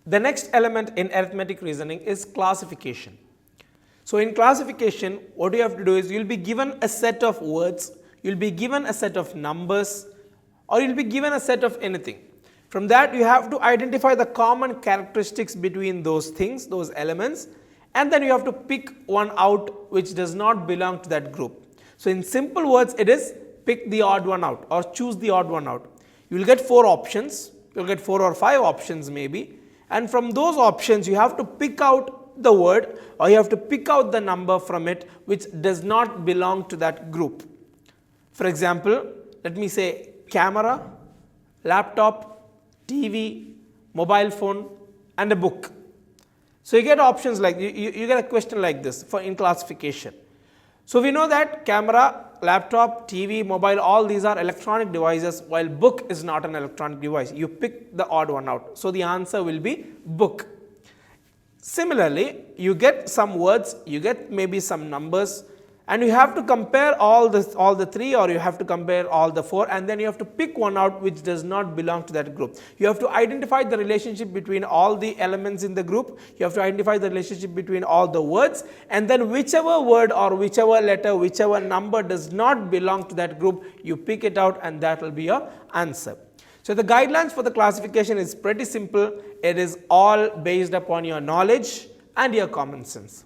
The next element in arithmetic reasoning is classification. So in classification, what you have to do is you will be given a set of words, you will be given a set of numbers, or you will be given a set of anything. From that, you have to identify the common characteristics between those things, those elements, and then you have to pick one out which does not belong to that group. So in simple words, it is pick the odd one out or choose the odd one out. You will get 4 options, you will get 4 or 5 options maybe, and from those options you have to pick out the word or you have to pick out the number from it which does not belong to that group. For example, let me say camera, laptop, TV, mobile phone and a book. So you get options like, you get a question like this for in classification. So we know that camera, laptop, TV, mobile, all these are electronic devices while book is not an electronic device. You pick the odd one out. So the answer will be book. Similarly, you get some words, you get maybe some numbers, and you have to compare all the 3 or you have to compare all the 4, and then you have to pick one out which does not belong to that group. You have to identify the relationship between all the elements in the group, you have to identify the relationship between all the words, and then whichever word or whichever letter, whichever number does not belong to that group, you pick it out and that will be your answer. So the guidelines for the classification is pretty simple. It is all based upon your knowledge and your common sense.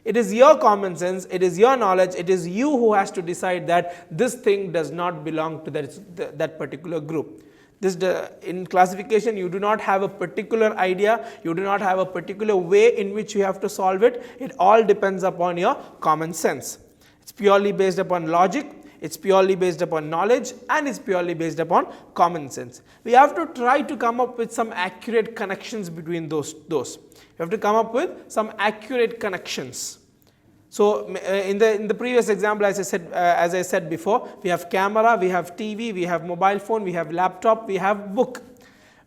It is your common sense, it is your knowledge, it is you who has to decide that this thing does not belong to that particular group. In classification, you do not have a particular idea, you do not have a particular way in which you have to solve it. It all depends upon your common sense. It's purely based upon logic, it's purely based upon knowledge, and it's purely based upon common sense. We have to try to come up with some accurate connections between those. You have to come up with some accurate connections. So in the previous example, as I said before, we have camera, we have TV, we have mobile phone, we have laptop, we have book.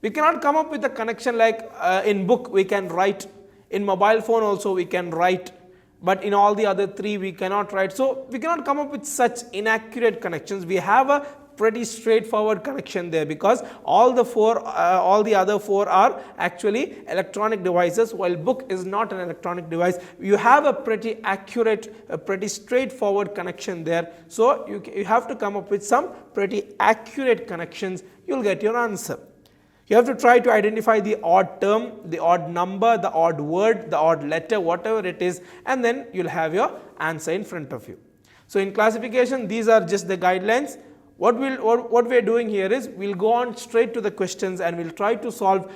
We cannot come up with a connection like in book we can write, in mobile phone also we can write, but in all the other 3 we cannot write. So we cannot come up with such inaccurate connections. We have a pretty straightforward connection there because all the other 4 are actually electronic devices while book is not an electronic device. You have a pretty accurate, a pretty straightforward connection there. So you have to come up with some pretty accurate connections. You will get your answer. You have to try to identify the odd term, the odd number, the odd word, the odd letter, whatever it is, and then you will have your answer in front of you. So in classification, these are just the guidelines. What we are doing here is we will go on straight to the questions and we will try to solve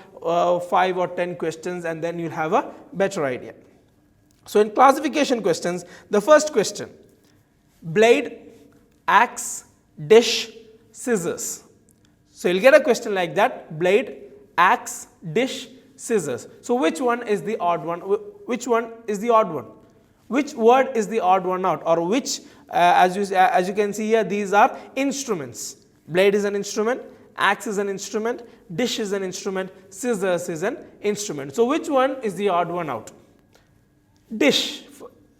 5 or 10 questions, and then you will have a better idea. So in classification questions, the first question, blade, axe, dish, scissors. So you will get a question like that, blade, axe, dish, scissors. So which one is the odd one? Which one is the odd one? Which word is the odd one out, or which as you can see here, these are instruments. Blade is an instrument, axe is an instrument, dish is an instrument, scissors is an instrument. So which one is the odd one out? Dish.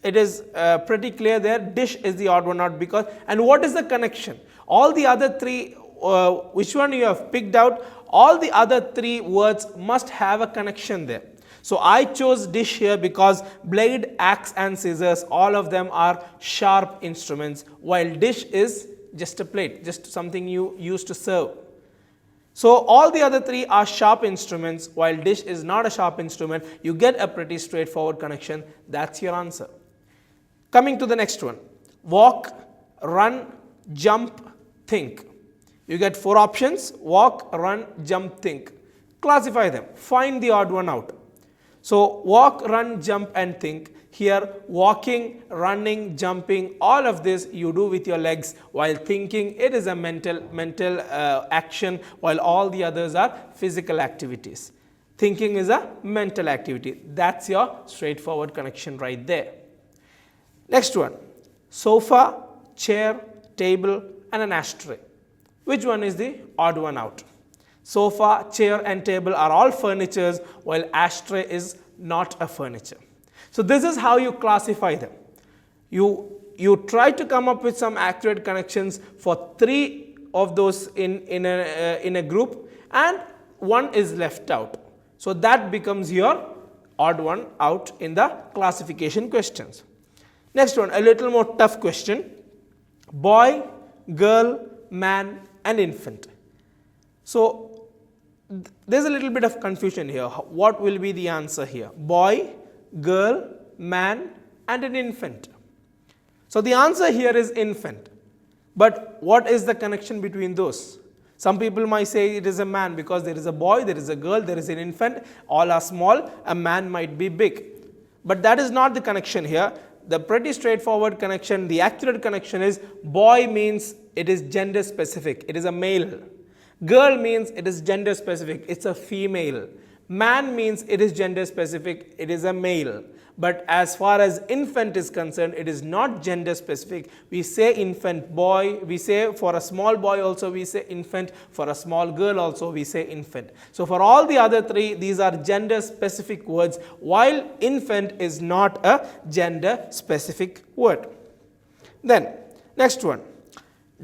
It is pretty clear there, dish is the odd one out because, and what is the connection? All the other 3, which one you have picked out, all the other 3 words must have a connection there. So I chose dish here because blade, axe and scissors, all of them are sharp instruments, while dish is just a plate, just something you use to serve. So all the other 3 are sharp instruments, while dish is not a sharp instrument. You get a pretty straightforward connection. That's your answer. Coming to the next one, walk, run, jump, think. You get 4 options, walk, run, jump, think. Classify them, find the odd one out. So walk, run, jump and think. Here walking, running, jumping, all of this you do with your legs, while thinking it is a mental action, while all the others are physical activities. Thinking is a mental activity. That's your straightforward connection right there. Next one, sofa, chair, table and an ashtray. Which one is the odd one out? Sofa, chair and table are all furnitures, while ashtray is not a furniture. So this is how you classify them. You try to come up with some accurate connections for 3 of those in a group, and 1 is left out. So that becomes your odd one out in the classification questions. Next one, a little more tough question. Boy, girl, man and infant. So there's a little bit of confusion here. What will be the answer here? Boy, girl, man and an infant. So the answer here is infant. But what is the connection between those? Some people might say it is a man because there is a boy, there is a girl, there is an infant, all are small, a man might be big. But that is not the connection here. The pretty straightforward connection, the accurate connection is boy means it is gender specific, it is a male. Girl means it is gender specific, it's a female. Man means it is gender specific, it is a male. But as far as infant is concerned, it is not gender specific. We say infant boy, we say for a small boy also we say infant, for a small girl also we say infant. So for all the other three, these are gender specific words, while infant is not a gender specific word. Then next one,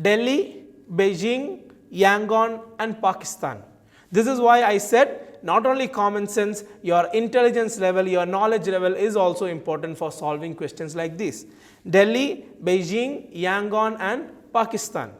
Delhi, Beijing, Yangon and Pakistan. This is why I said not only common sense, your intelligence level, your knowledge level is also important for solving questions like this. Delhi, Beijing, Yangon and Pakistan.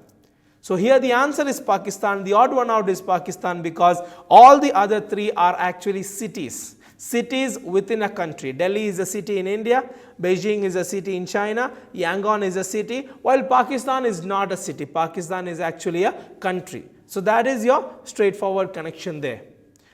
So here the answer is Pakistan. The odd one out is Pakistan because all the other three are actually cities. Cities within a country. Delhi is a city in India, Beijing is a city in China, Yangon is a city, while Pakistan is not a city. Pakistan is actually a country. So that is your straightforward connection there.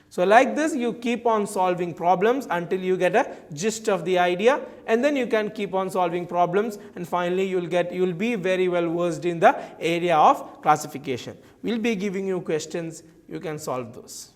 So like this, you keep on solving problems until you get a gist of the idea, and then you can keep on solving problems, and finally you'll be very well versed in the area of classification. We'll be giving you questions, you can solve those.